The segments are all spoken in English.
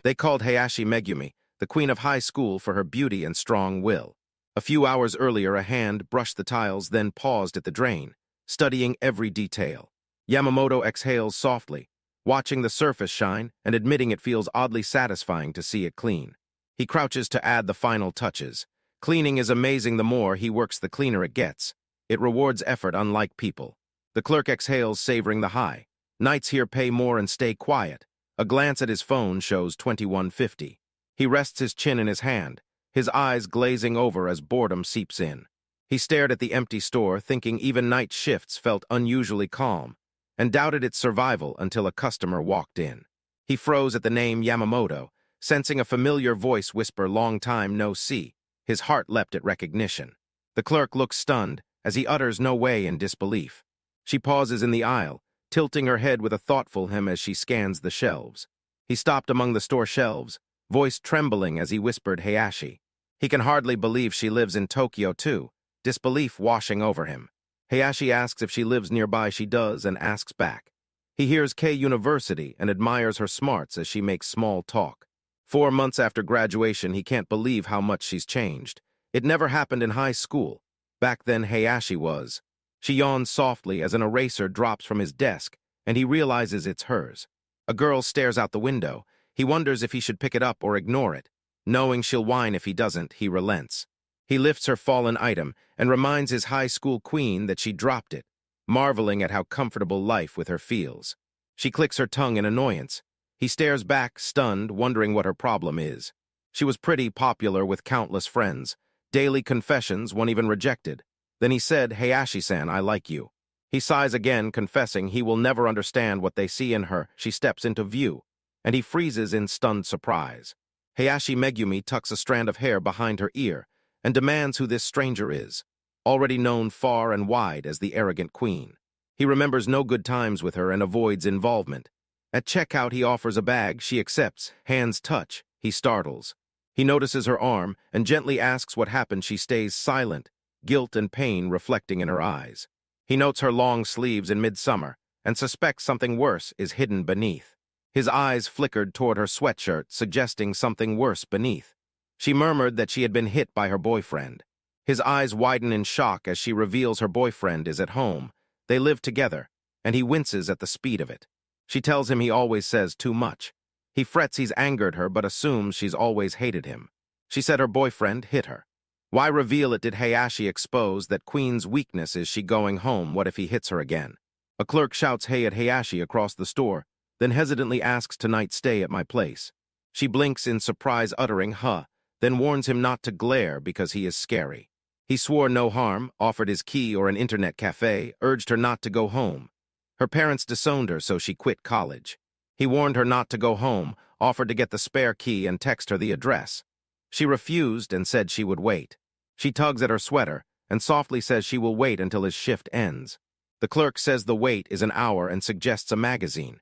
They called Hayashi Megumi, the queen of high school, for her beauty and strong will. A few hours earlier, a hand brushed the tiles, then paused at the drain, studying every detail. Yamamoto exhales softly, watching the surface shine and admitting it feels oddly satisfying to see it clean. He crouches to add the final touches. Cleaning is amazing. The more he works, the cleaner it gets. It rewards effort, unlike people. The clerk exhales, savoring the high. Nights here pay more and stay quiet. A glance at his phone shows 21:50. He rests his chin in his hand, his eyes glazing over as boredom seeps in. He stared at the empty store, thinking even night shifts felt unusually calm, and doubted its survival until a customer walked in. He froze at the name Yamamoto, sensing a familiar voice whisper, "Long time no see." His heart leapt at recognition. The clerk looks stunned as he utters "No way" in disbelief. She pauses in the aisle, tilting her head with a thoughtful hem as she scans the shelves. He stopped among the store shelves, voice trembling as he whispered, "Hayashi." He can hardly believe she lives in Tokyo too, disbelief washing over him. Hayashi asks if she lives nearby. She does, and asks back. He hears K University and admires her smarts as she makes small talk. 4 months after graduation, he can't believe how much she's changed. It never happened in high school. Back then, Hayashi was. She yawns softly as an eraser drops from his desk, and he realizes it's hers. A girl stares out the window. He wonders if he should pick it up or ignore it. Knowing she'll whine if he doesn't, he relents. He lifts her fallen item and reminds his high school queen that she dropped it, marveling at how comfortable life with her feels. She clicks her tongue in annoyance. He stares back, stunned, wondering what her problem is. She was pretty popular with countless friends. Daily confessions, one even rejected. Then he said, "Hayashi-san, I like you." He sighs again, confessing he will never understand what they see in her. She steps into view, and he freezes in stunned surprise. Hayashi Megumi tucks a strand of hair behind her ear and demands who this stranger is, already known far and wide as the arrogant queen. He remembers no good times with her and avoids involvement. At checkout, he offers a bag. She accepts. Hands touch. He startles. He notices her arm and gently asks what happened. She stays silent, guilt and pain reflecting in her eyes. He notes her long sleeves in midsummer and suspects something worse is hidden beneath. His eyes flickered toward her sweatshirt, suggesting something worse beneath. She murmured that she had been hit by her boyfriend. His eyes widen in shock as she reveals her boyfriend is at home. They live together, and he winces at the speed of it. She tells him he always says too much. He frets he's angered her, but assumes she's always hated him. She said her boyfriend hit her. Why reveal it? Did Hayashi expose that Queen's weakness? Is she going home? What if he hits her again? A clerk shouts "Hey" at Hayashi across the store, then hesitantly asks tonight stay at my place. She blinks in surprise, uttering "huh," then warns him not to glare because he is scary. He swore no harm, offered his key or an internet cafe, urged her not to go home. Her parents disowned her, so she quit college. He warned her not to go home, offered to get the spare key and text her the address. She refused and said she would wait. She tugs at her sweater and softly says she will wait until his shift ends. The clerk says the wait is an hour and suggests a magazine.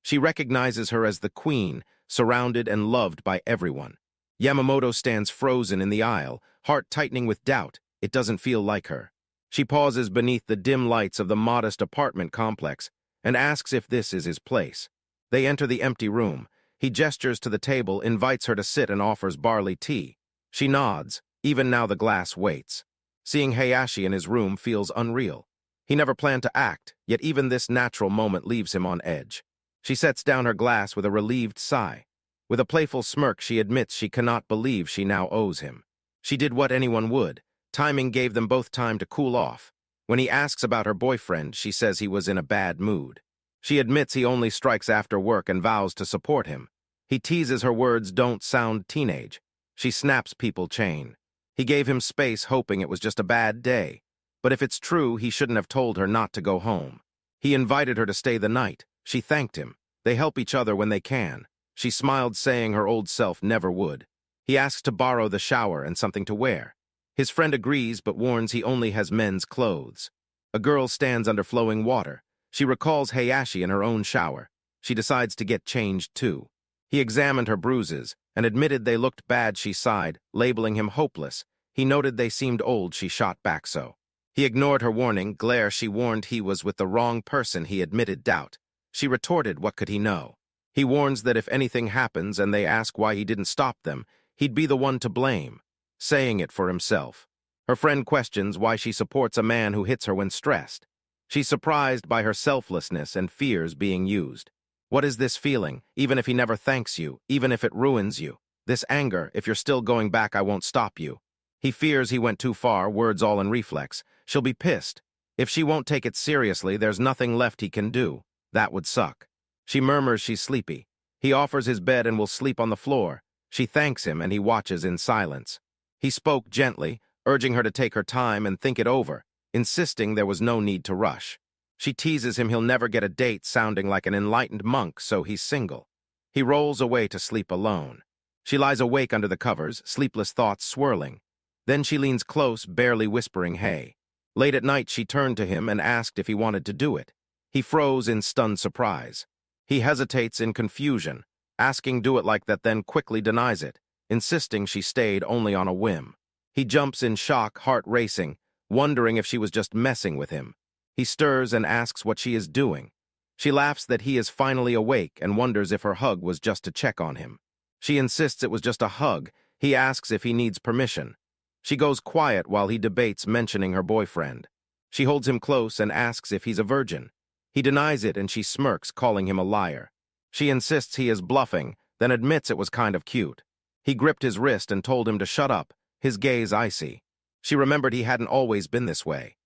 She recognizes her as the queen, surrounded and loved by everyone. Yamamoto stands frozen in the aisle, heart tightening with doubt. It doesn't feel like her. She pauses beneath the dim lights of the modest apartment complex and asks if this is his place. They enter the empty room. He gestures to the table, invites her to sit, and offers barley tea. She nods. Even now the glass waits. Seeing Hayashi in his room feels unreal. He never planned to act, yet even this natural moment leaves him on edge. She sets down her glass with a relieved sigh. With a playful smirk, she admits she cannot believe she now owes him. She did what anyone would. Timing gave them both time to cool off. When he asks about her boyfriend, she says he was in a bad mood. She admits he only strikes after work and vows to support him. He teases her words don't sound teenage. She snaps people chain. He gave him space, hoping it was just a bad day. But if it's true, he shouldn't have told her not to go home. He invited her to stay the night. She thanked him. They help each other when they can. She smiled, saying her old self never would. He asks to borrow the shower and something to wear. His friend agrees, but warns he only has men's clothes. A girl stands under flowing water. She recalls Hayashi in her own shower. She decides to get changed too. He examined her bruises and admitted they looked bad. She sighed, labeling him hopeless. He noted they seemed old. She shot back so. He ignored her warning. Glare, she warned he was with the wrong person. He admitted doubt. She retorted, what could he know? He warns that if anything happens and they ask why he didn't stop them, he'd be the one to blame, saying it for himself. Her friend questions why she supports a man who hits her when stressed. She's surprised by her selflessness and fears being used. What is this feeling, even if he never thanks you, even if it ruins you? This anger, if you're still going back, I won't stop you. He fears he went too far, words all in reflex. She'll be pissed. If she won't take it seriously, there's nothing left he can do. That would suck. She murmurs she's sleepy. He offers his bed and will sleep on the floor. She thanks him and he watches in silence. He spoke gently, urging her to take her time and think it over, insisting there was no need to rush. She teases him he'll never get a date, sounding like an enlightened monk, so he's single. He rolls away to sleep alone. She lies awake under the covers, sleepless thoughts swirling. Then she leans close, barely whispering, "Hey." Late at night, she turned to him and asked if he wanted to do it. He froze in stunned surprise. He hesitates in confusion, asking do it like that, then quickly denies it, insisting she stayed only on a whim. He jumps in shock, heart racing, wondering if she was just messing with him. He stirs and asks what she is doing. She laughs that he is finally awake and wonders if her hug was just to check on him. She insists it was just a hug. He asks if he needs permission. She goes quiet while he debates mentioning her boyfriend. She holds him close and asks if he's a virgin. He denies it and she smirks, calling him a liar. She insists he is bluffing, then admits it was kind of cute. He gripped his wrist and told him to shut up, his gaze icy. She remembered he hadn't always been this way.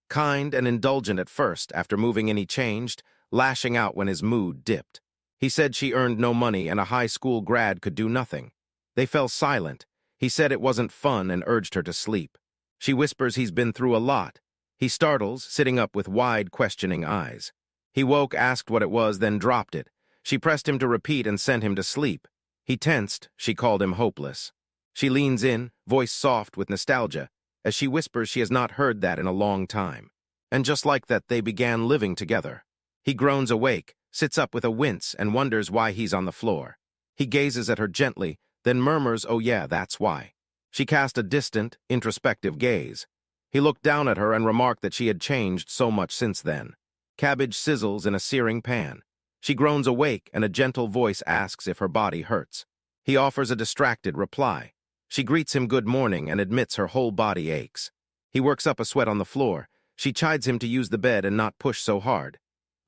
Kind and indulgent at first, after moving in he changed, lashing out when his mood dipped. He said she earned no money and a high school grad could do nothing. They fell silent. He said it wasn't fun and urged her to sleep. She whispers he's been through a lot. He startles, sitting up with wide, questioning eyes. He woke, asked what it was, then dropped it. She pressed him to repeat and sent him to sleep. He tensed. She called him hopeless. She leans in, voice soft with nostalgia, as she whispers she has not heard that in a long time. And just like that, they began living together. He groans awake, sits up with a wince, and wonders why he's on the floor. He gazes at her gently, then murmurs, "Oh yeah, that's why." She cast a distant, introspective gaze. He looked down at her and remarked that she had changed so much since then. Cabbage sizzles in a searing pan. She groans awake, and a gentle voice asks if her body hurts. He offers a distracted reply. She greets him good morning and admits her whole body aches. He works up a sweat on the floor. She chides him to use the bed and not push so hard.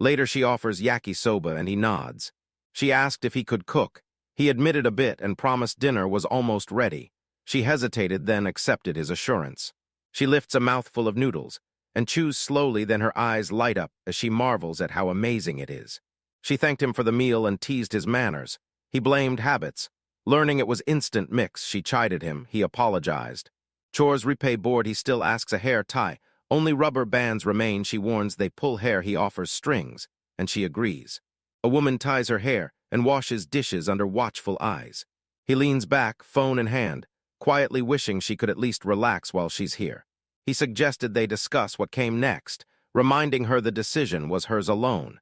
Later she offers yakisoba and he nods. She asked if he could cook. He admitted a bit and promised dinner was almost ready. She hesitated, then accepted his assurance. She lifts a mouthful of noodles and chews slowly, then her eyes light up as she marvels at how amazing it is. She thanked him for the meal and teased his manners. He blamed habits. Learning it was instant mix, she chided him. He apologized. Chores repay board, he still asks a hair tie. Only rubber bands remain, she warns. They pull hair, he offers strings, and she agrees. A woman ties her hair and washes dishes under watchful eyes. He leans back, phone in hand, quietly wishing she could at least relax while she's here. He suggested they discuss what came next, reminding her the decision was hers alone.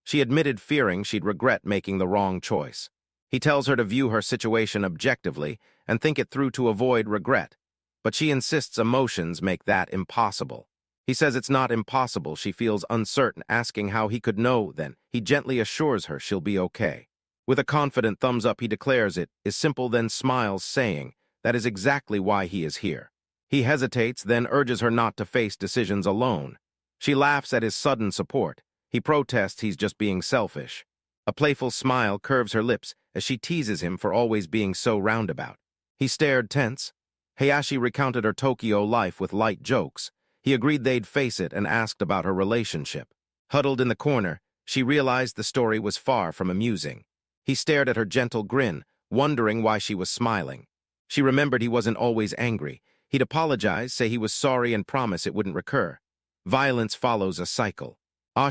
She admitted fearing she'd regret making the wrong choice. He tells her to view her situation objectively and think it through to avoid regret, but she insists emotions make that impossible. He says it's not impossible. She feels uncertain, asking how he could know then. He gently assures her she'll be okay. With a confident thumbs up, he declares it is simple, then smiles, saying that is exactly why he is here. He hesitates, then urges her not to face decisions alone. She laughs at his sudden support. He protests he's just being selfish. A playful smile curves her lips as she teases him for always being so roundabout. He stared tense. Hayashi recounted her Tokyo life with light jokes. He agreed they'd face it and asked about her relationship. Huddled in the corner, she realized the story was far from amusing. He stared at her gentle grin, wondering why she was smiling. She remembered he wasn't always angry. He'd apologize, say he was sorry, and promise it wouldn't recur. Violence follows a cycle.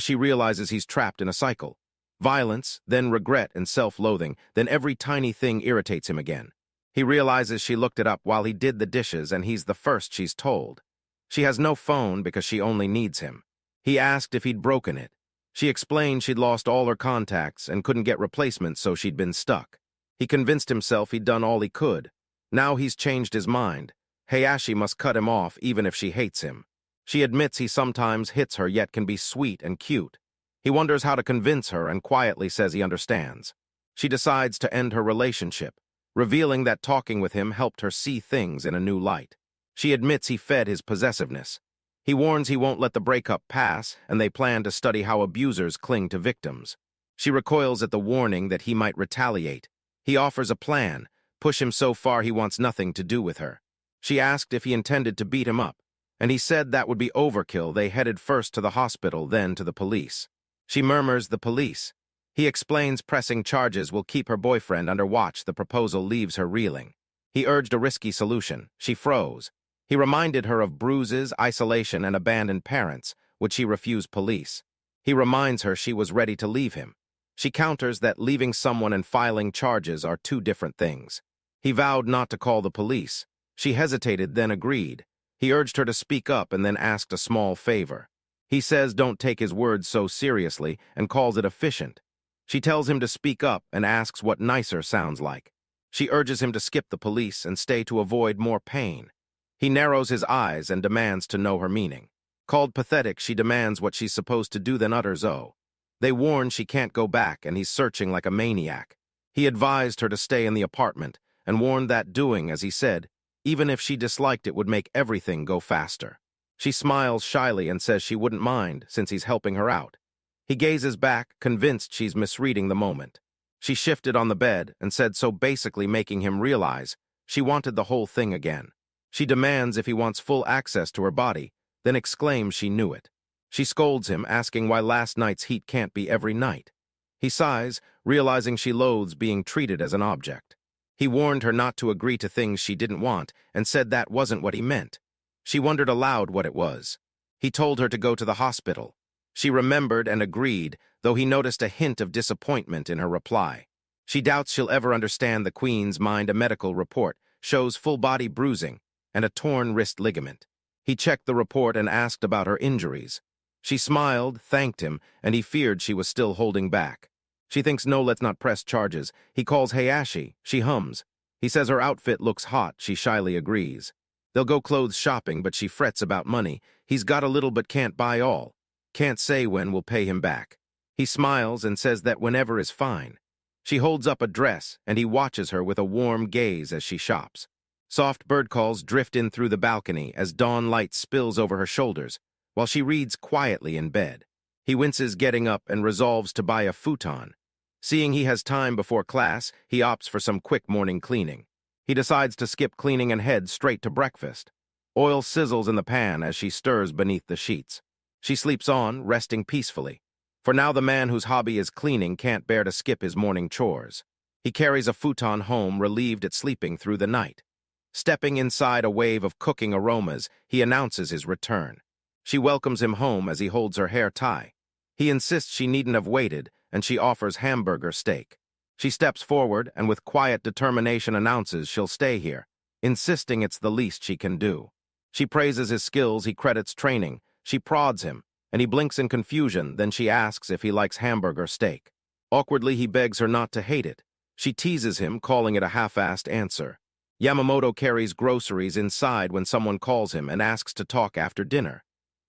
She realizes he's trapped in a cycle. Violence, then regret and self-loathing, then every tiny thing irritates him again. He realizes she looked it up while he did the dishes, and he's the first she's told. She has no phone because she only needs him. He asked if he'd broken it. She explained she'd lost all her contacts and couldn't get replacements, so she'd been stuck. He convinced himself he'd done all he could. Now he's changed his mind. Hayashi must cut him off even if she hates him. She admits he sometimes hits her, yet can be sweet and cute. He wonders how to convince her and quietly says he understands. She decides to end her relationship, revealing that talking with him helped her see things in a new light. She admits he fed his possessiveness. He warns he won't let the breakup pass, and they plan to study how abusers cling to victims. She recoils at the warning that he might retaliate. He offers a plan, push him so far he wants nothing to do with her. She asked if he intended to beat him up, and he said that would be overkill. They headed first to the hospital, then to the police. She murmurs the police. He explains pressing charges will keep her boyfriend under watch. The proposal leaves her reeling. He urged a risky solution. She froze. He reminded her of bruises, isolation, and abandoned parents, which she refused police. He reminds her she was ready to leave him. She counters that leaving someone and filing charges are two different things. He vowed not to call the police. She hesitated, then agreed. He urged her to speak up and then asked a small favor. He says don't take his words so seriously and calls it efficient. She tells him to speak up and asks what nicer sounds like. She urges him to skip the police and stay to avoid more pain. He narrows his eyes and demands to know her meaning. Called pathetic, she demands what she's supposed to do, then utters "oh." They warn she can't go back, and he's searching like a maniac. He advised her to stay in the apartment and warned that doing as he said, even if she disliked it, would make everything go faster. She smiles shyly and says she wouldn't mind since he's helping her out. He gazes back, convinced she's misreading the moment. She shifted on the bed and said so, basically making him realize she wanted the whole thing again. She demands if he wants full access to her body, then exclaims she knew it. She scolds him, asking why last night's heat can't be every night. He sighs, realizing she loathes being treated as an object. He warned her not to agree to things she didn't want and said that wasn't what he meant. She wondered aloud what it was. He told her to go to the hospital. She remembered and agreed, though he noticed a hint of disappointment in her reply. She doubts she'll ever understand the Queen's mind. A medical report shows full-body bruising and a torn wrist ligament. He checked the report and asked about her injuries. She smiled, thanked him, and he feared she was still holding back. She thinks no, let's not press charges. He calls Hayashi. She hums. He says her outfit looks hot. She shyly agrees. They'll go clothes shopping, but she frets about money. He's got a little but can't buy all. Can't say when we'll pay him back. He smiles and says that whenever is fine. She holds up a dress, and he watches her with a warm gaze as she shops. Soft bird calls drift in through the balcony as dawn light spills over her shoulders, while she reads quietly in bed. He winces getting up and resolves to buy a futon. Seeing he has time before class, he opts for some quick morning cleaning. He decides to skip cleaning and head straight to breakfast. Oil sizzles in the pan as she stirs beneath the sheets. She sleeps on, resting peacefully. For now the man whose hobby is cleaning can't bear to skip his morning chores. He carries a futon home, relieved at sleeping through the night. Stepping inside a wave of cooking aromas, he announces his return. She welcomes him home as he holds her hair tie. He insists she needn't have waited, and she offers hamburger steak. She steps forward and with quiet determination announces she'll stay here, insisting it's the least she can do. She praises his skills, he credits training. She prods him, and he blinks in confusion, then she asks if he likes hamburger steak. Awkwardly, he begs her not to hate it. She teases him, calling it a half-assed answer. Yamamoto carries groceries inside when someone calls him and asks to talk after dinner.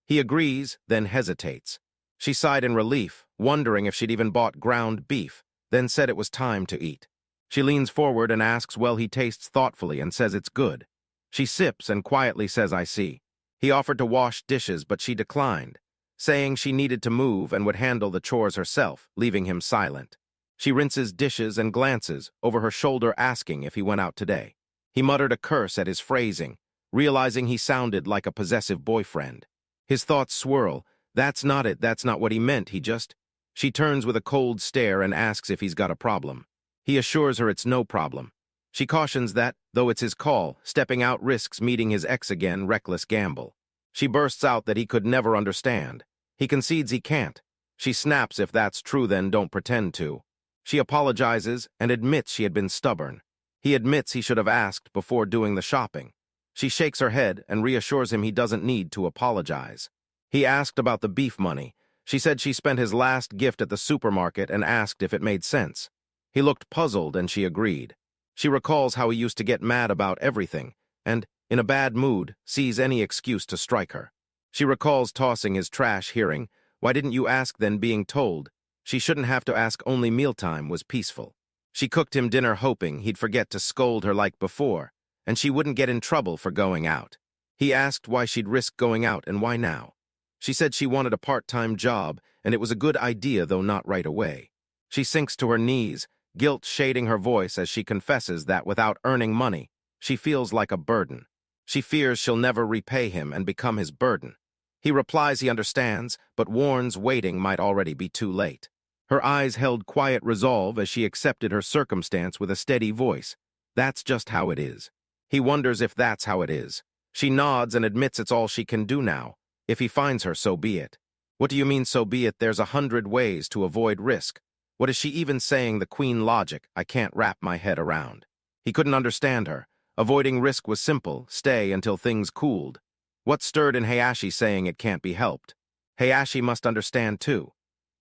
He agrees, then hesitates. She sighed in relief, wondering if she'd even bought ground beef, then said it was time to eat. She leans forward and asks well he tastes thoughtfully and says it's good. She sips and quietly says I see. He offered to wash dishes, but she declined, saying she needed to move and would handle the chores herself, leaving him silent. She rinses dishes and glances over her shoulder, asking if he went out today. He muttered a curse at his phrasing, realizing he sounded like a possessive boyfriend. His thoughts swirl. That's not it, that's not what he meant, he just... She turns with a cold stare and asks if he's got a problem. He assures her it's no problem. She cautions that, though it's his call, stepping out risks meeting his ex again, reckless gamble. She bursts out that he could never understand. He concedes he can't. She snaps if that's true, then don't pretend to. She apologizes and admits she had been stubborn. He admits he should have asked before doing the shopping. She shakes her head and reassures him he doesn't need to apologize. He asked about the beef money. She said she spent his last gift at the supermarket and asked if it made sense. He looked puzzled and she agreed. She recalls how he used to get mad about everything and, in a bad mood, sees any excuse to strike her. She recalls tossing his trash, hearing, "Why didn't you ask then?" being told she shouldn't have to ask, only mealtime was peaceful. She cooked him dinner hoping he'd forget to scold her like before, and she wouldn't get in trouble for going out. He asked why she'd risk going out and why now. She said she wanted a part-time job, and it was a good idea, though not right away. She sinks to her knees, guilt shading her voice as she confesses that without earning money, she feels like a burden. She fears she'll never repay him and become his burden. He replies he understands, but warns waiting might already be too late. Her eyes held quiet resolve as she accepted her circumstance with a steady voice. That's just how it is. He wonders if that's how it is. She nods and admits it's all she can do now. If he finds her, so be it. What do you mean, so be it? There's 100 ways to avoid risk. What is she even saying? The queen logic I can't wrap my head around. He couldn't understand her. Avoiding risk was simple, stay until things cooled. What stirred in Hayashi saying it can't be helped? Hayashi must understand too.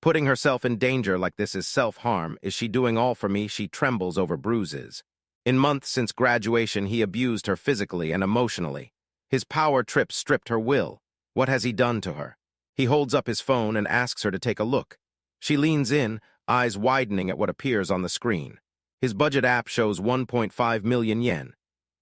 Putting herself in danger like this is self-harm. Is she doing all for me? She trembles over bruises. In months since graduation, he abused her physically and emotionally. His power trips stripped her will. What has he done to her? He holds up his phone and asks her to take a look. She leans in, eyes widening at what appears on the screen. His budget app shows 1.5 million yen.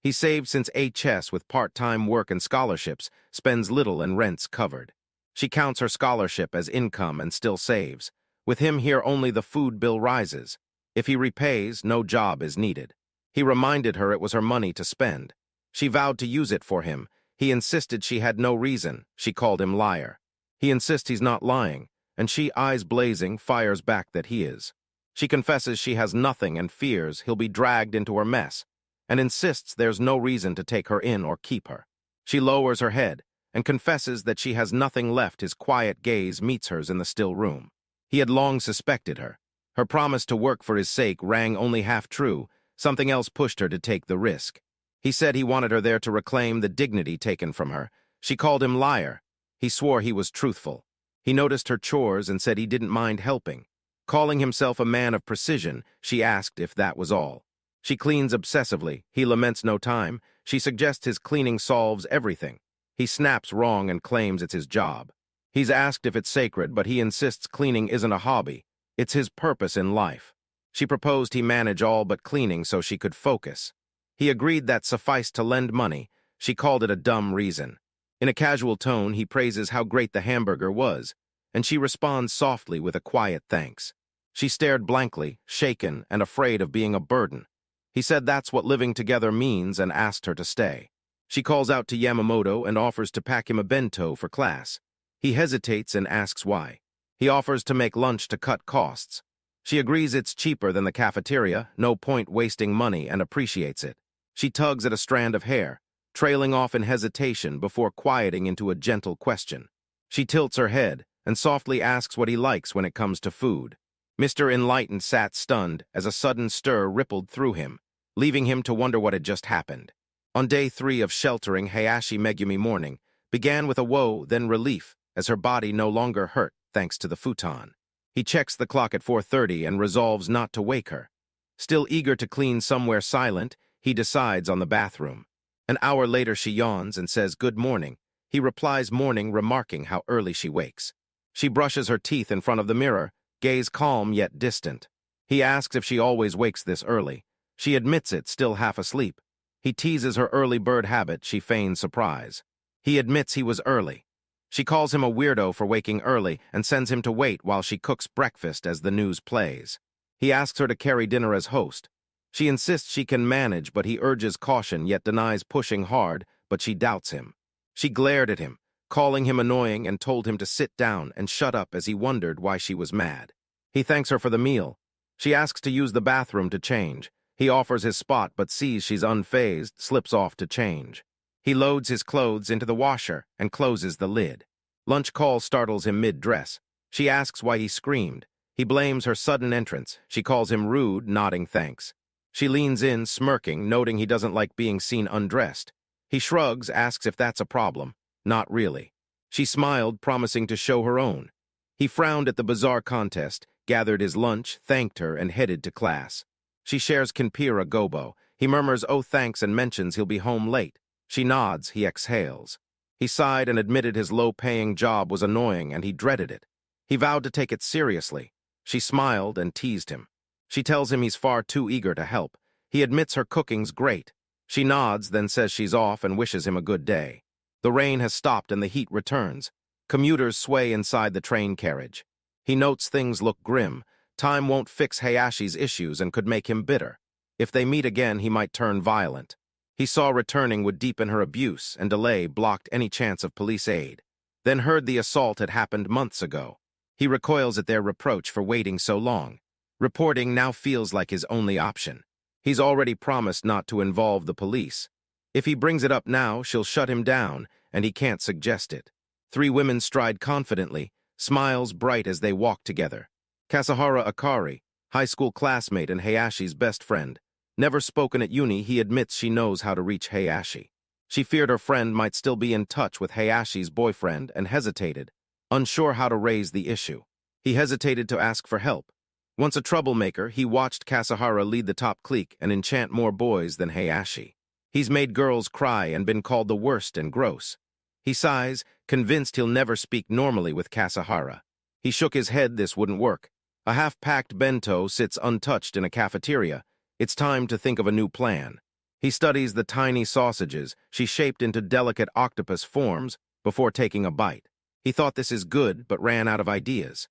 He saved since HS with part-time work and scholarships, spends little and rents covered. She counts her scholarship as income and still saves. With him here, only the food bill rises. If he repays, no job is needed. He reminded her it was her money to spend. She vowed to use it for him. He insisted she had no reason. She called him liar. He insists he's not lying, and she, eyes blazing, fires back that he is. She confesses she has nothing and fears he'll be dragged into her mess, and insists there's no reason to take her in or keep her. She lowers her head and confesses that she has nothing left. His quiet gaze meets hers in the still room. He had long suspected her. Her promise to work for his sake rang only half true. Something else pushed her to take the risk. He said he wanted her there to reclaim the dignity taken from her. She called him liar. He swore he was truthful. He noticed her chores and said he didn't mind helping. Calling himself a man of precision, she asked if that was all. She cleans obsessively. He laments no time. She suggests his cleaning solves everything. He snaps wrong and claims it's his job. He's asked if it's sacred, but he insists cleaning isn't a hobby. It's his purpose in life. She proposed he manage all but cleaning so she could focus. He agreed that sufficed to lend money. She called it a dumb reason. In a casual tone, he praises how great the hamburger was, and she responds softly with a quiet thanks. She stared blankly, shaken and afraid of being a burden. He said that's what living together means and asked her to stay. She calls out to Yamamoto and offers to pack him a bento for class. He hesitates and asks why. He offers to make lunch to cut costs. She agrees it's cheaper than the cafeteria, no point wasting money, and appreciates it. She tugs at a strand of hair, trailing off in hesitation before quieting into a gentle question. She tilts her head and softly asks what he likes when it comes to food. Mr. Enlightened sat stunned as a sudden stir rippled through him, leaving him to wonder what had just happened. On day 3 of sheltering, Hayashi Megumi morning began with a woe, then relief, as her body no longer hurt thanks to the futon. He checks the clock at 4:30 and resolves not to wake her. Still eager to clean somewhere silent, he decides on the bathroom. An hour later she yawns and says good morning. He replies morning, remarking how early she wakes. She brushes her teeth in front of the mirror, gaze calm yet distant. He asks if she always wakes this early. She admits it, still half asleep. He teases her early bird habit. She feigns surprise. He admits he was early. She calls him a weirdo for waking early and sends him to wait while she cooks breakfast as the news plays. He asks her to carry dinner as host. She insists she can manage, but he urges caution yet denies pushing hard, but she doubts him. She glared at him, calling him annoying, and told him to sit down and shut up as he wondered why she was mad. He thanks her for the meal. She asks to use the bathroom to change. He offers his spot but sees she's unfazed, slips off to change. He loads his clothes into the washer and closes the lid. Lunch call startles him mid-dress. She asks why he screamed. He blames her sudden entrance. She calls him rude, nodding thanks. She leans in, smirking, noting he doesn't like being seen undressed. He shrugs, asks if that's a problem. Not really. She smiled, promising to show her own. He frowned at the bizarre contest, gathered his lunch, thanked her, and headed to class. She shares Kinpira Gobo. He murmurs, oh thanks, and mentions he'll be home late. She nods, he exhales. He sighed and admitted his low-paying job was annoying and he dreaded it. He vowed to take it seriously. She smiled and teased him. She tells him he's far too eager to help. He admits her cooking's great. She nods, then says she's off and wishes him a good day. The rain has stopped and the heat returns. Commuters sway inside the train carriage. He notes things look grim. Time won't fix Hayashi's issues and could make him bitter. If they meet again, he might turn violent. He saw returning would deepen her abuse, and delay blocked any chance of police aid. Then heard the assault had happened months ago. He recoils at their reproach for waiting so long. Reporting now feels like his only option. He's already promised not to involve the police. If he brings it up now, she'll shut him down, and he can't suggest it. Three women stride confidently, smiles bright as they walk together. Kasahara Akari, high school classmate and Hayashi's best friend. Never spoken at uni, he admits she knows how to reach Hayashi. She feared her friend might still be in touch with Hayashi's boyfriend and hesitated, unsure how to raise the issue. He hesitated to ask for help. Once a troublemaker, he watched Kasahara lead the top clique and enchant more boys than Hayashi. He's made girls cry and been called the worst and gross. He sighs, convinced he'll never speak normally with Kasahara. He shook his head this wouldn't work. A half-packed bento sits untouched in a cafeteria. It's time to think of a new plan. He studies the tiny sausages, she shaped into delicate octopus forms, before taking a bite. He thought this is good, but ran out of ideas.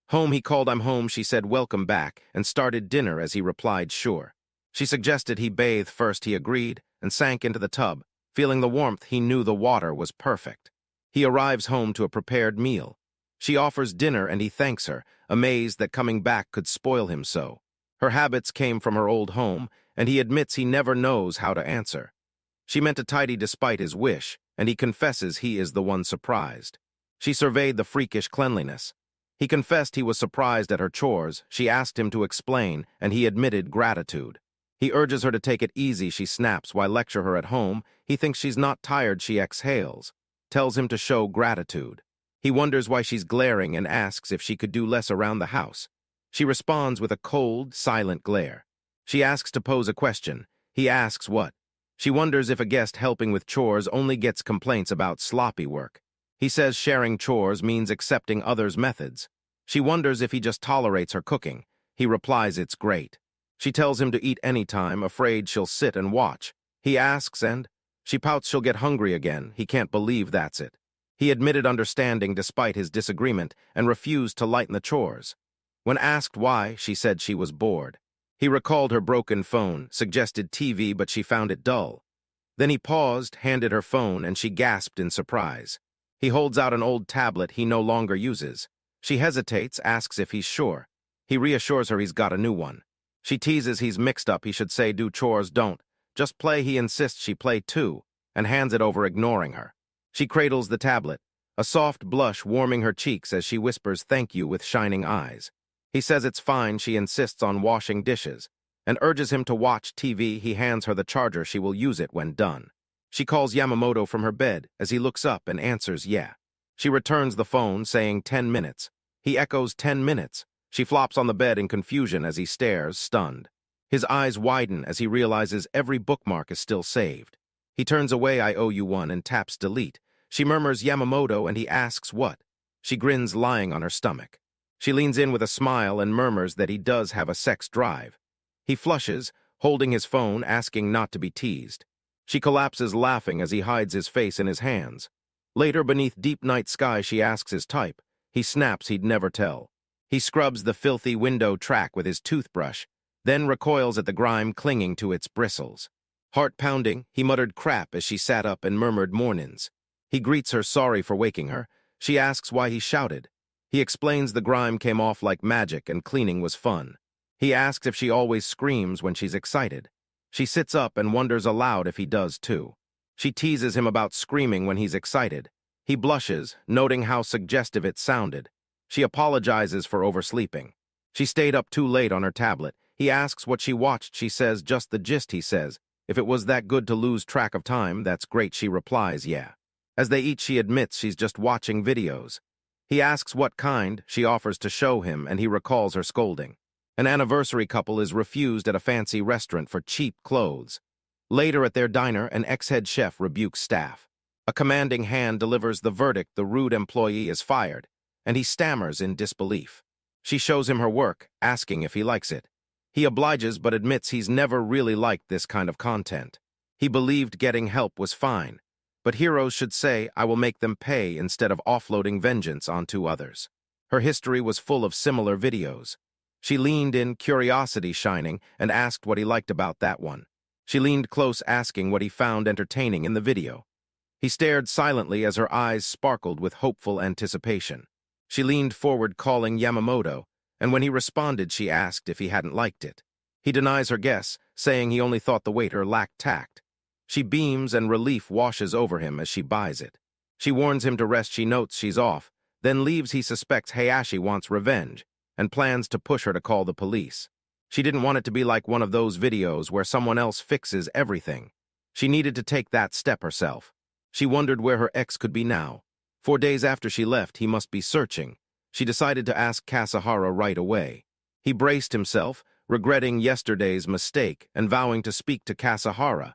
Home, he called I'm home, she said welcome back, and started dinner as he replied sure. She suggested he bathe first, he agreed, and sank into the tub. Feeling the warmth, he knew the water was perfect. He arrives home to a prepared meal. She offers dinner and he thanks her, amazed that coming back could spoil him so. Her habits came from her old home, and he admits he never knows how to answer. She meant to tidy despite his wish, and he confesses he is the one surprised. She surveyed the freakish cleanliness. He confessed he was surprised at her chores. She asked him to explain, and he admitted gratitude. He urges her to take it easy, she snaps. Why lecture her at home? He thinks she's not tired, she exhales. Tells him to show gratitude. He wonders why she's glaring and asks if she could do less around the house. She responds with a cold, silent glare. She asks to pose a question. He asks what? She wonders if a guest helping with chores only gets complaints about sloppy work. He says sharing chores means accepting others' methods. She wonders if he just tolerates her cooking. He replies it's great. She tells him to eat anytime, afraid she'll sit and watch. He asks and she pouts she'll get hungry again. He can't believe that's it. He admitted understanding despite his disagreement and refused to lighten the chores. When asked why, she said she was bored. He recalled her broken phone, suggested TV, but she found it dull. Then he paused, handed her phone, and she gasped in surprise. He holds out an old tablet he no longer uses. She hesitates, asks if he's sure. He reassures her he's got a new one. She teases he's mixed up, he should say do chores, don't. Just play, he insists she play too, and hands it over, ignoring her. She cradles the tablet, a soft blush warming her cheeks as she whispers thank you with shining eyes. He says it's fine, she insists on washing dishes, and urges him to watch TV. He hands her the charger, she will use it when done. She calls Yamamoto from her bed as he looks up and answers yeah. She returns the phone, saying 10 minutes. He echoes 10 minutes. She flops on the bed in confusion as he stares, stunned. His eyes widen as he realizes every bookmark is still saved. He turns away, I owe you one, and taps delete. She murmurs Yamamoto and he asks what. She grins, lying on her stomach. She leans in with a smile and murmurs that he does have a sex drive. He flushes, holding his phone, asking not to be teased. She collapses laughing as he hides his face in his hands. Later, beneath deep night sky, she asks his type. He snaps he'd never tell. He scrubs the filthy window track with his toothbrush, then recoils at the grime clinging to its bristles. Heart pounding, he muttered crap as she sat up and murmured mornings. He greets her, sorry for waking her. She asks why he shouted. He explains the grime came off like magic and cleaning was fun. He asks if she always screams when she's excited. She sits up and wonders aloud if he does too. She teases him about screaming when he's excited. He blushes, noting how suggestive it sounded. She apologizes for oversleeping. She stayed up too late on her tablet. He asks what she watched. She says just the gist, he says. If it was that good to lose track of time, that's great, she replies, yeah. As they eat, she admits she's just watching videos. He asks what kind. She offers to show him, and he recalls her scolding. An anniversary couple is refused at a fancy restaurant for cheap clothes. Later at their diner, an ex-head chef rebukes staff. A commanding hand delivers the verdict: the rude employee is fired, and he stammers in disbelief. She shows him her work, asking if he likes it. He obliges but admits he's never really liked this kind of content. He believed getting help was fine, but heroes should say, "I will make them pay," instead of offloading vengeance onto others. Her history was full of similar videos. She leaned in, curiosity shining, and asked what he liked about that one. She leaned close, asking what he found entertaining in the video. He stared silently as her eyes sparkled with hopeful anticipation. She leaned forward, calling Yamamoto, and when he responded, she asked if he hadn't liked it. He denies her guess, saying he only thought the waiter lacked tact. She beams and relief washes over him as she buys it. She warns him to rest. She notes she's off, then leaves. He suspects Hayashi wants revenge and plans to push her to call the police. She didn't want it to be like one of those videos where someone else fixes everything. She needed to take that step herself. She wondered where her ex could be now. 4 days after she left, he must be searching. She decided to ask Kasahara right away. He braced himself, regretting yesterday's mistake and vowing to speak to Kasahara.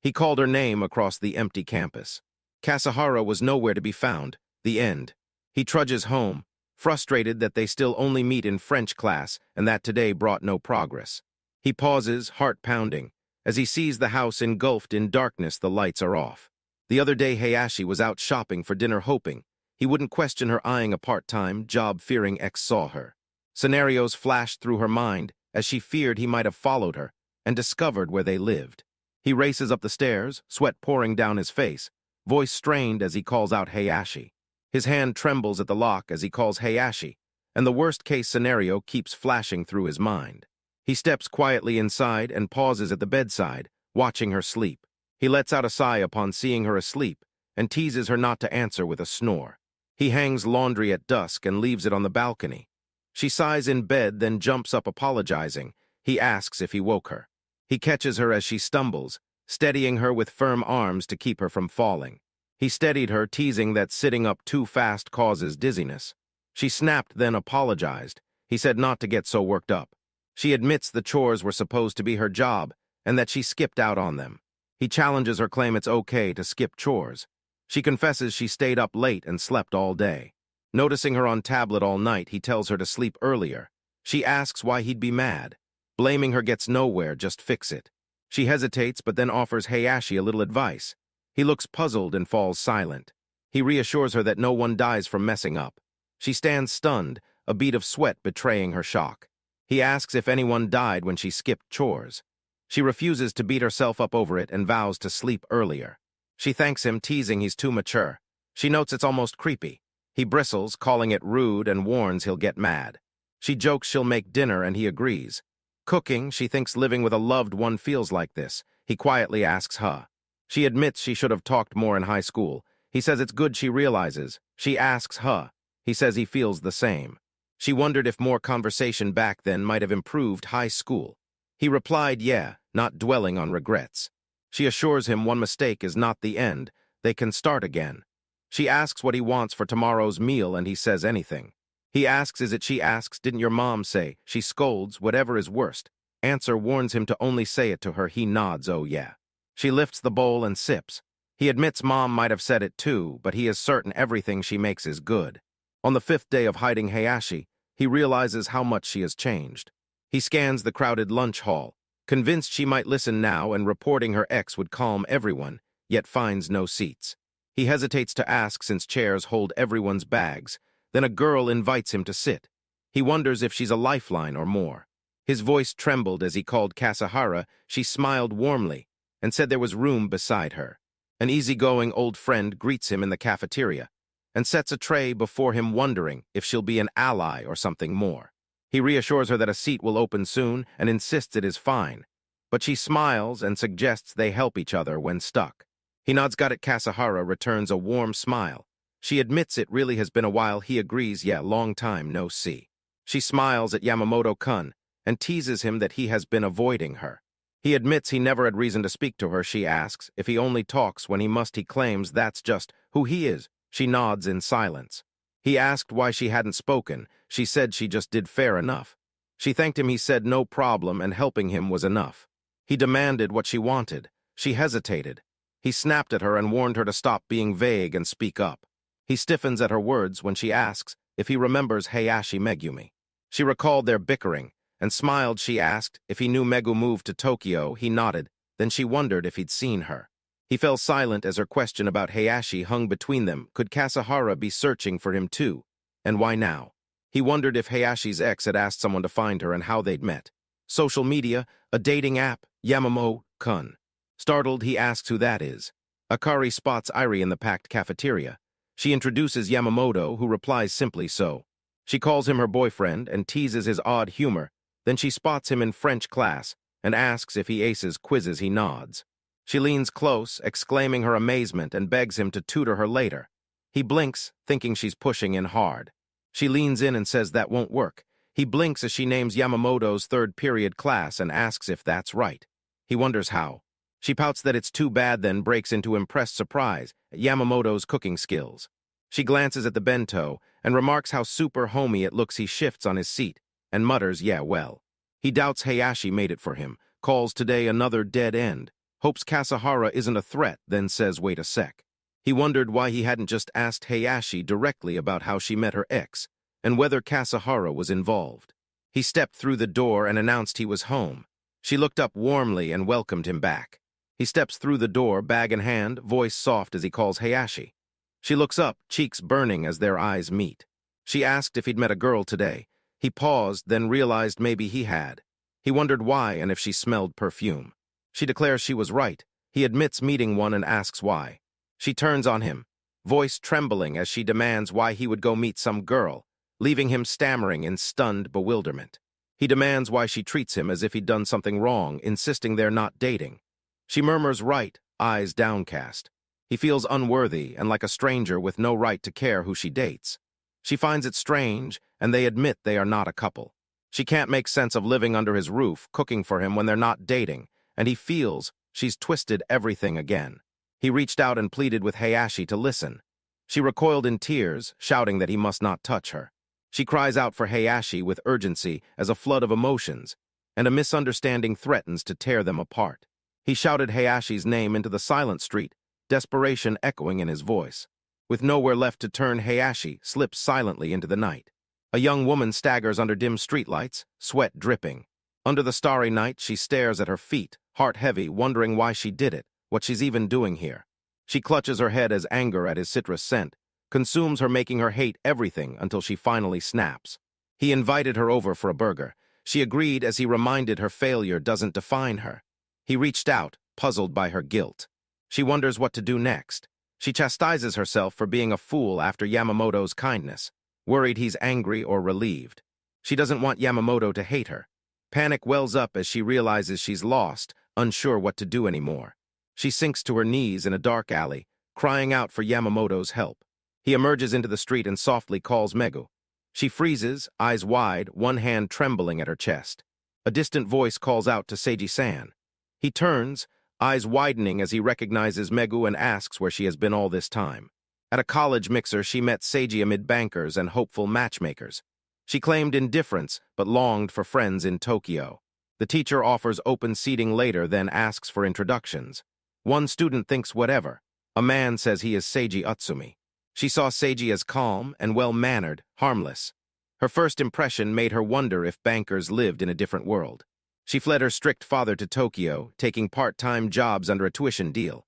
He called her name across the empty campus. Kasahara was nowhere to be found. The end. He trudges home, frustrated that they still only meet in French class and that today brought no progress. He pauses, heart pounding. As he sees the house engulfed in darkness, the lights are off. The other day, Hayashi was out shopping for dinner, hoping he wouldn't question her eyeing a part-time, job-fearing ex saw her. Scenarios flashed through her mind as she feared he might have followed her and discovered where they lived. He races up the stairs, sweat pouring down his face, voice strained as he calls out Hayashi. His hand trembles at the lock as he calls Hayashi, and the worst-case scenario keeps flashing through his mind. He steps quietly inside and pauses at the bedside, watching her sleep. He lets out a sigh upon seeing her asleep and teases her not to answer with a snore. He hangs laundry at dusk and leaves it on the balcony. She sighs in bed, then jumps up apologizing. He asks if he woke her. He catches her as she stumbles, steadying her with firm arms to keep her from falling. He steadied her, teasing that sitting up too fast causes dizziness. She snapped, then apologized. He said not to get so worked up. She admits the chores were supposed to be her job and that she skipped out on them. He challenges her claim it's okay to skip chores. She confesses she stayed up late and slept all day. Noticing her on tablet all night, he tells her to sleep earlier. She asks why he'd be mad. Blaming her gets nowhere, just fix it. She hesitates but then offers Hayashi a little advice. He looks puzzled and falls silent. He reassures her that no one dies from messing up. She stands stunned, a bead of sweat betraying her shock. He asks if anyone died when she skipped chores. She refuses to beat herself up over it and vows to sleep earlier. She thanks him, teasing he's too mature. She notes it's almost creepy. He bristles, calling it rude, and warns he'll get mad. She jokes she'll make dinner and he agrees. Cooking, she thinks living with a loved one feels like this. He quietly asks her. She admits she should have talked more in high school. He says it's good she realizes. She asks her. He says he feels the same. She wondered if more conversation back then might have improved high school. He replied, yeah, not dwelling on regrets. She assures him one mistake is not the end. They can start again. She asks what he wants for tomorrow's meal and he says anything. He asks, is it? She asks, didn't your mom say? She scolds, whatever is worst. Answer warns him to only say it to her. He nods, oh yeah. She lifts the bowl and sips. He admits mom might have said it too, but he is certain everything she makes is good. On the 5th day of hiding Hayashi, he realizes how much she has changed. He scans the crowded lunch hall, convinced she might listen now and reporting her ex would calm everyone, yet finds no seats. He hesitates to ask since chairs hold everyone's bags. Then a girl invites him to sit. He wonders if she's a lifeline or more. His voice trembled as he called Kasahara. She smiled warmly and said there was room beside her. An easygoing old friend greets him in the cafeteria and sets a tray before him, wondering if she'll be an ally or something more. He reassures her that a seat will open soon and insists it is fine, but she smiles and suggests they help each other when stuck. He nods. Got it. Kasahara returns a warm smile. She admits it really has been a while. He agrees, yeah, long time no see. She smiles at Yamamoto-kun and teases him that he has been avoiding her. He admits he never had reason to speak to her. She asks if he only talks when he must. He claims that's just who he is. She nods in silence. He asked why she hadn't spoken. She said she just did fair enough. She thanked him. He said no problem and helping him was enough. He demanded what she wanted. She hesitated. He snapped at her and warned her to stop being vague and speak up. He stiffens at her words when she asks if he remembers Hayashi Megumi. She recalled their bickering and smiled. She asked if he knew Megu moved to Tokyo. He nodded. Then she wondered if he'd seen her. He fell silent as her question about Hayashi hung between them. Could Kasahara be searching for him too? And why now? He wondered if Hayashi's ex had asked someone to find her and how they'd met. Social media, a dating app, Yamamoto-kun. Startled, he asks who that is. Akari spots Irie in the packed cafeteria. She introduces Yamamoto, who replies simply so. She calls him her boyfriend and teases his odd humor. Then she spots him in French class and asks if he aces quizzes. He nods. She leans close, exclaiming her amazement, and begs him to tutor her later. He blinks, thinking she's pushing in hard. She leans in and says that won't work. He blinks as she names Yamamoto's third period class and asks if that's right. He wonders how. She pouts that it's too bad, then breaks into impressed surprise at Yamamoto's cooking skills. She glances at the bento and remarks how super homey it looks. He shifts on his seat and mutters, yeah, well. He doubts Hayashi made it for him, calls today another dead end, hopes Kasahara isn't a threat, then says wait a sec. He wondered why he hadn't just asked Hayashi directly about how she met her ex and whether Kasahara was involved. He stepped through the door and announced he was home. She looked up warmly and welcomed him back. He steps through the door, bag in hand, voice soft as he calls Hayashi. She looks up, cheeks burning as their eyes meet. She asked if he'd met a girl today. He paused, then realized maybe he had. He wondered why and if she smelled perfume. She declares she was right. He admits meeting one and asks why. She turns on him, voice trembling as she demands why he would go meet some girl, leaving him stammering in stunned bewilderment. He demands why she treats him as if he'd done something wrong, insisting they're not dating. She murmurs right, eyes downcast. He feels unworthy and like a stranger with no right to care who she dates. She finds it strange, and they admit they are not a couple. She can't make sense of living under his roof, cooking for him when they're not dating, and he feels she's twisted everything again. He reached out and pleaded with Hayashi to listen. She recoiled in tears, shouting that he must not touch her. She cries out for Hayashi with urgency as a flood of emotions, and a misunderstanding threatens to tear them apart. He shouted Hayashi's name into the silent street, desperation echoing in his voice. With nowhere left to turn, Hayashi slips silently into the night. A young woman staggers under dim streetlights, sweat dripping. Under the starry night, she stares at her feet, heart heavy, wondering why she did it, what she's even doing here. She clutches her head as anger at his citrus scent consumes her, making her hate everything until she finally snaps. He invited her over for a burger. She agreed as he reminded her failure doesn't define her. He reached out, puzzled by her guilt. She wonders what to do next. She chastises herself for being a fool after Yamamoto's kindness, worried he's angry or relieved. She doesn't want Yamamoto to hate her. Panic wells up as she realizes she's lost, unsure what to do anymore. She sinks to her knees in a dark alley, crying out for Yamamoto's help. He emerges into the street and softly calls Megu. She freezes, eyes wide, one hand trembling at her chest. A distant voice calls out to Seiji-san. He turns, eyes widening as he recognizes Megu and asks where she has been all this time. At a college mixer, she met Seiji amid bankers and hopeful matchmakers. She claimed indifference, but longed for friends in Tokyo. The teacher offers open seating later, then asks for introductions. One student thinks whatever. A man says he is Seiji Utsumi. She saw Seiji as calm and well-mannered, harmless. Her first impression made her wonder if bankers lived in a different world. She fled her strict father to Tokyo, taking part-time jobs under a tuition deal.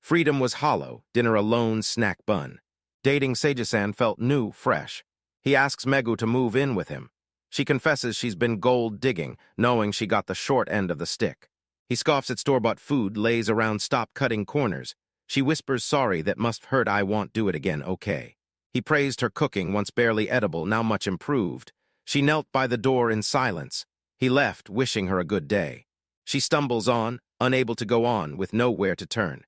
Freedom was hollow, dinner a lone snack bun. Dating Seiji-san felt new, fresh. He asks Megu to move in with him. She confesses she's been gold-digging, knowing she got the short end of the stick. He scoffs at store-bought food, lays around stop cutting corners. She whispers sorry that must hurt, I won't do it again, okay. He praised her cooking, once barely edible, now much improved. She knelt by the door in silence. He left, wishing her a good day. She stumbles on, unable to go on, with nowhere to turn.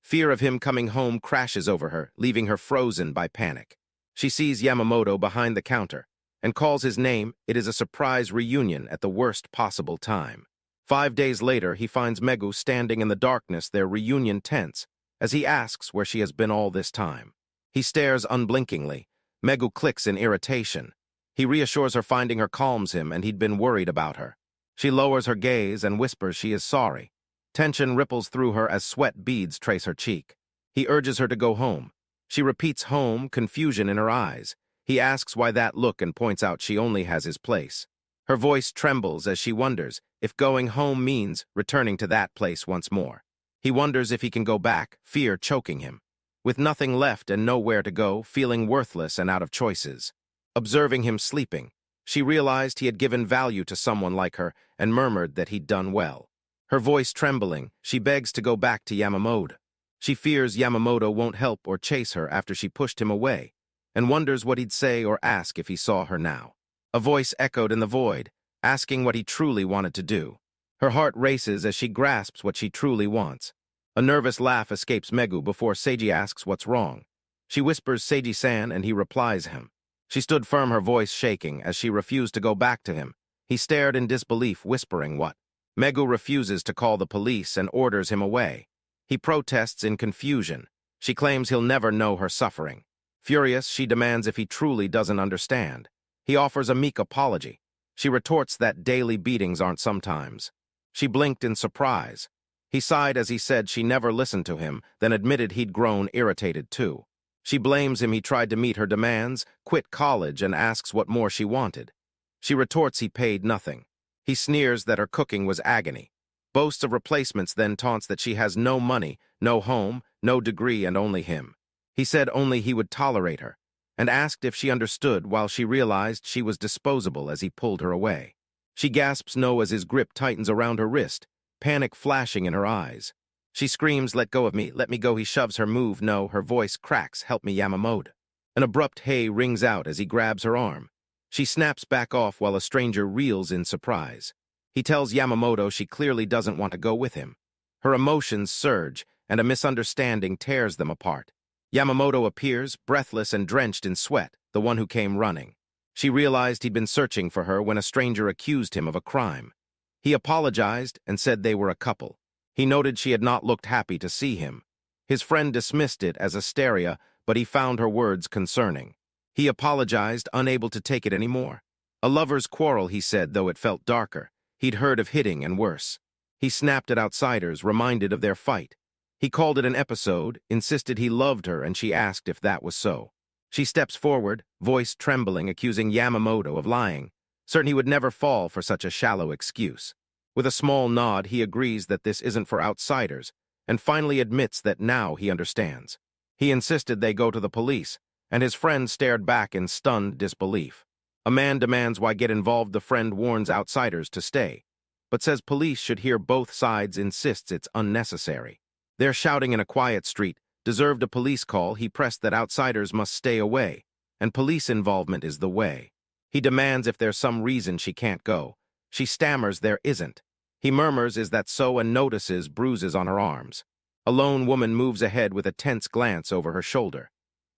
Fear of him coming home crashes over her, leaving her frozen by panic. She sees Yamamoto behind the counter and calls his name. It is a surprise reunion at the worst possible time. 5 days later, he finds Megu standing in the darkness, their reunion tense, as he asks where she has been all this time. He stares unblinkingly. Megu clicks in irritation. He reassures her finding her calms him, and he'd been worried about her. She lowers her gaze and whispers she is sorry. Tension ripples through her as sweat beads trace her cheek. He urges her to go home. She repeats home, confusion in her eyes. He asks why that look and points out she only has his place. Her voice trembles as she wonders if going home means returning to that place once more. He wonders if he can go back, fear choking him. With nothing left and nowhere to go, feeling worthless and out of choices. Observing him sleeping, she realized he had given value to someone like her and murmured that he'd done well. Her voice trembling, she begs to go back to Yamamoto. She fears Yamamoto won't help or chase her after she pushed him away, and wonders what he'd say or ask if he saw her now. A voice echoed in the void, asking what he truly wanted to do. Her heart races as she grasps what she truly wants. A nervous laugh escapes Megu before Seiji asks what's wrong. She whispers Seiji-san and he replies him. She stood firm, her voice shaking, as she refused to go back to him. He stared in disbelief, whispering what? Megu refuses to call the police and orders him away. He protests in confusion. She claims he'll never know her suffering. Furious, she demands if he truly doesn't understand. He offers a meek apology. She retorts that daily beatings aren't sometimes. She blinked in surprise. He sighed as he said she never listened to him, then admitted he'd grown irritated too. She blames him he tried to meet her demands, quit college, and asks what more she wanted. She retorts he paid nothing. He sneers that her cooking was agony. Boasts of replacements, then taunts that she has no money, no home, no degree, and only him. He said only he would tolerate her, and asked if she understood while she realized she was disposable as he pulled her away. She gasps no as his grip tightens around her wrist, panic flashing in her eyes. She screams, "Let go of me, let me go." He shoves her, "Move, no." Her voice cracks, "Help me, Yamamoto." An abrupt hey rings out as he grabs her arm. She snaps back off while a stranger reels in surprise. He tells Yamamoto she clearly doesn't want to go with him. Her emotions surge, and a misunderstanding tears them apart. Yamamoto appears, breathless and drenched in sweat, the one who came running. She realized he'd been searching for her when a stranger accused him of a crime. He apologized and said they were a couple. He noted she had not looked happy to see him. His friend dismissed it as hysteria, but he found her words concerning. He apologized, unable to take it anymore. A lover's quarrel, he said, though it felt darker. He'd heard of hitting and worse. He snapped at outsiders, reminded of their fight. He called it an episode, insisted he loved her, and she asked if that was so. She steps forward, voice trembling, accusing Yamamoto of lying, certain he would never fall for such a shallow excuse. With a small nod, he agrees that this isn't for outsiders, and finally admits that now he understands. He insisted they go to the police, and his friend stared back in stunned disbelief. A man demands why get involved. The friend warns outsiders to stay, but says police should hear both sides, insists it's unnecessary. They're shouting in a quiet street, deserved a police call. He pressed that outsiders must stay away, and police involvement is the way. He demands if there's some reason she can't go. She stammers there isn't. He murmurs is that so, and notices bruises on her arms. A lone woman moves ahead with a tense glance over her shoulder.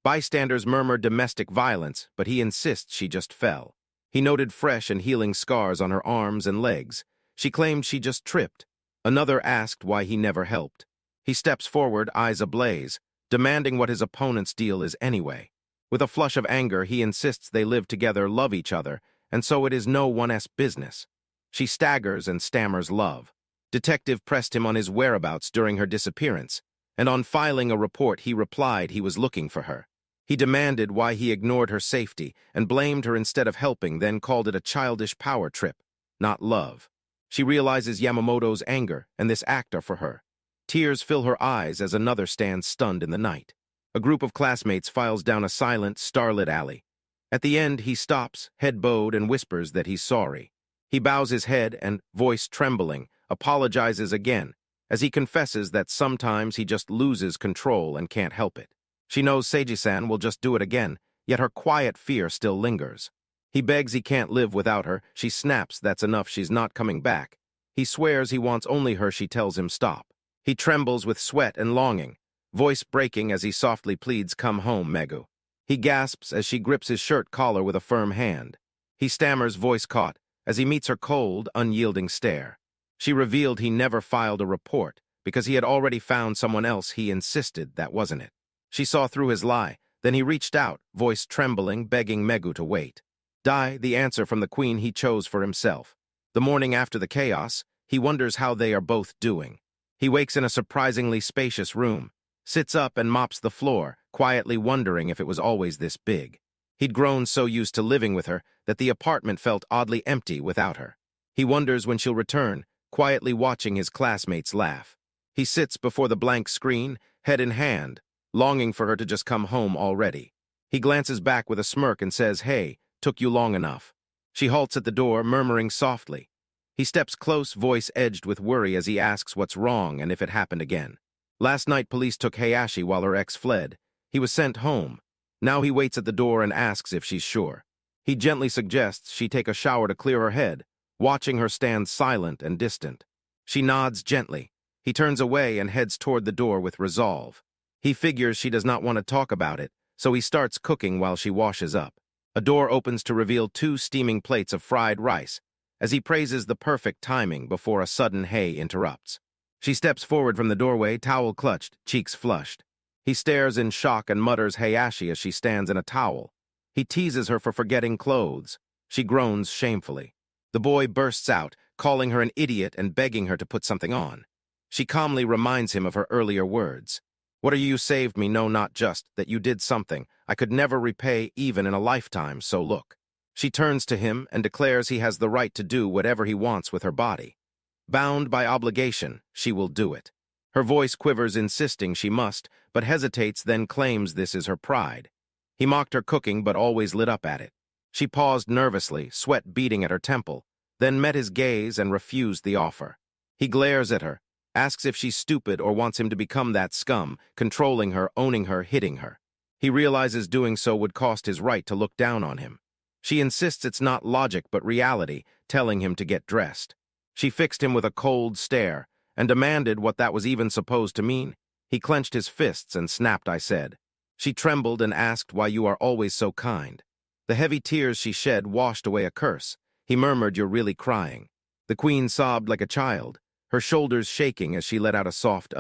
Bystanders murmur domestic violence, but he insists she just fell. He noted fresh and healing scars on her arms and legs. She claimed she just tripped. Another asked why he never helped. He steps forward, eyes ablaze, demanding what his opponent's deal is anyway. With a flush of anger, he insists they live together, love each other, and so it is no one's business. She staggers and stammers love. Detective pressed him on his whereabouts during her disappearance, and on filing a report he replied he was looking for her. He demanded why he ignored her safety and blamed her instead of helping, then called it a childish power trip, not love. She realizes Yamamoto's anger and this act are for her. Tears fill her eyes as another stands stunned in the night. A group of classmates files down a silent, starlit alley. At the end, he stops, head bowed, and whispers that he's sorry. He bows his head and, voice trembling, apologizes again, as he confesses that sometimes he just loses control and can't help it. She knows Seiji-san will just do it again, yet her quiet fear still lingers. He begs he can't live without her. She snaps that's enough, she's not coming back. He swears he wants only her. She tells him stop. He trembles with sweat and longing, voice breaking as he softly pleads, "Come home, Megu." He gasps as she grips his shirt collar with a firm hand. He stammers, voice caught, as he meets her cold, unyielding stare. She revealed he never filed a report because he had already found someone else. He insisted that wasn't it. She saw through his lie. Then he reached out, voice trembling, begging Megu to wait. Die, the answer from the queen he chose for himself. The morning after the chaos, he wonders how they are both doing. He wakes in a surprisingly spacious room, sits up and mops the floor, quietly wondering if it was always this big. He'd grown so used to living with her that the apartment felt oddly empty without her. He wonders when she'll return, quietly watching his classmates laugh. He sits before the blank screen, head in hand, longing for her to just come home already. He glances back with a smirk and says, "Hey, took you long enough." She halts at the door, murmuring softly. He steps close, voice edged with worry as he asks what's wrong and if it happened again. Last night police took Hayashi while her ex fled. He was sent home. Now he waits at the door and asks if she's sure. He gently suggests she take a shower to clear her head, watching her stand silent and distant. She nods gently. He turns away and heads toward the door with resolve. He figures she does not want to talk about it, so he starts cooking while she washes up. A door opens to reveal 2 steaming plates of fried rice, as he praises the perfect timing before a sudden hey interrupts. She steps forward from the doorway, towel clutched, cheeks flushed. He stares in shock and mutters Hayashi as she stands in a towel. He teases her for forgetting clothes. She groans shamefully. The boy bursts out, calling her an idiot and begging her to put something on. She calmly reminds him of her earlier words. "What are you saved me? No, not just that you did something I could never repay even in a lifetime, so look." She turns to him and declares he has the right to do whatever he wants with her body. Bound by obligation, she will do it. Her voice quivers, insisting she must, but hesitates, then claims this is her pride. He mocked her cooking, but always lit up at it. She paused nervously, sweat beading at her temple, then met his gaze and refused the offer. He glares at her, asks if she's stupid or wants him to become that scum, controlling her, owning her, hitting her. He realizes doing so would cost his right to look down on him. She insists it's not logic but reality, telling him to get dressed. She fixed him with a cold stare and demanded what that was even supposed to mean. He clenched his fists and snapped, "I said." She trembled and asked why you are always so kind. The heavy tears she shed washed away a curse. He murmured, "You're really crying." The queen sobbed like a child, her shoulders shaking as she let out a soft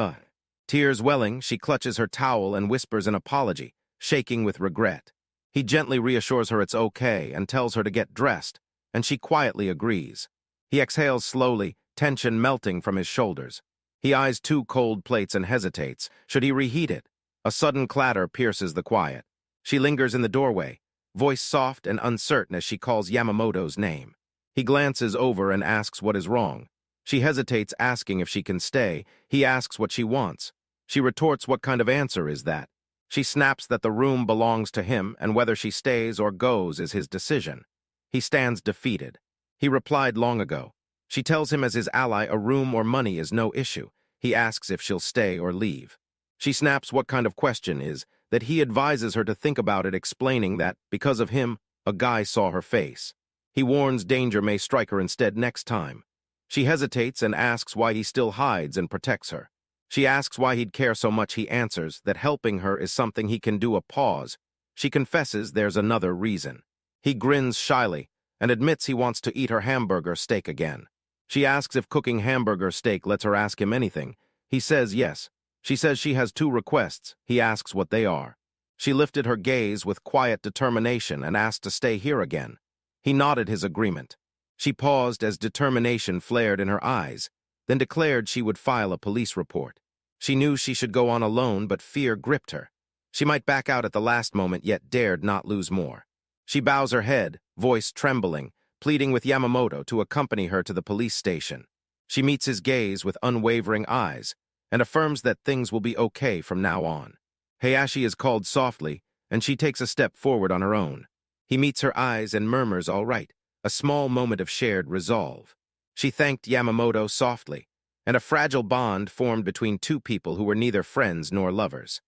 Tears welling, she clutches her towel and whispers an apology, shaking with regret. He gently reassures her it's okay and tells her to get dressed, and she quietly agrees. He exhales slowly, tension melting from his shoulders. He eyes 2 cold plates and hesitates. Should he reheat it? A sudden clatter pierces the quiet. She lingers in the doorway, voice soft and uncertain as she calls Yamamoto's name. He glances over and asks what is wrong. She hesitates, asking if she can stay. He asks what she wants. She retorts, "What kind of answer is that?" She snaps that the room belongs to him and whether she stays or goes is his decision. He stands defeated. He replied long ago. She tells him as his ally a room or money is no issue. He asks if she'll stay or leave. She snaps what kind of question is that he advises her to think about it, explaining that, because of him, a guy saw her face. He warns danger may strike her instead next time. She hesitates and asks why he still hides and protects her. She asks why he'd care so much. He answers that helping her is something he can do. A pause. She confesses there's another reason. He grins shyly and admits he wants to eat her hamburger steak again. She asks if cooking hamburger steak lets her ask him anything. He says yes. She says she has 2 requests. He asks what they are. She lifted her gaze with quiet determination and asked to stay here again. He nodded his agreement. She paused as determination flared in her eyes, then declared she would file a police report. She knew she should go on alone, but fear gripped her. She might back out at the last moment, yet dared not lose more. She bows her head, voice trembling, pleading with Yamamoto to accompany her to the police station. She meets his gaze with unwavering eyes and affirms that things will be okay from now on. Hayashi is called softly, and she takes a step forward on her own. He meets her eyes and murmurs, "All right," a small moment of shared resolve. She thanked Yamamoto softly, and a fragile bond formed between 2 people who were neither friends nor lovers.